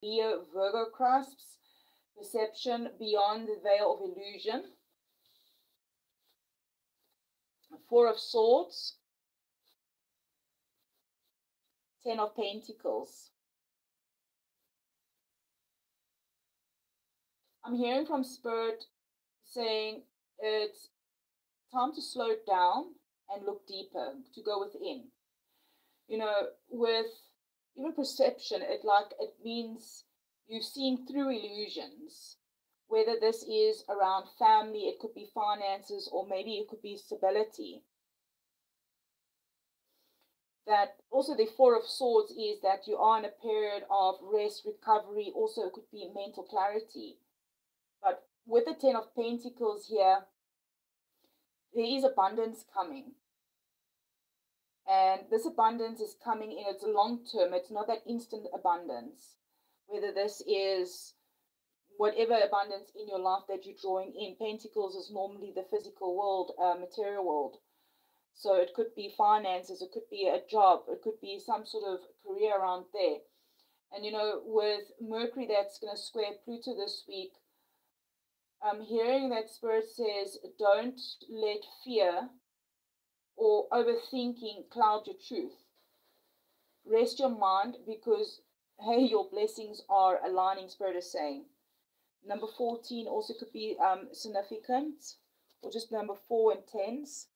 Leo, Virgo cusps, perception beyond the veil of illusion. Four of Swords, Ten of Pentacles. I'm hearing from Spirit saying it's time to slow down and look deeper, to go within. You know, with even perception, it means you're seeing through illusions. Whether this is around family, it could be finances, or maybe it could be stability. That also the Four of Swords is that you are in a period of rest, recovery. Also, it could be mental clarity. But with the Ten of Pentacles here, there is abundance coming. And this abundance is coming in, it's long term, it's not that instant abundance. Whether this is whatever abundance in your life that you're drawing in. Pentacles is normally the physical world, material world. So it could be finances, it could be a job, it could be some sort of career around there. And you know, with Mercury that's going to square Pluto this week, I'm hearing that Spirit says, don't let fear or overthinking cloud your truth. Rest your mind because, hey, your blessings are aligning, Spirit is saying. Number 14 also could be significant, or just number 4 and 10s.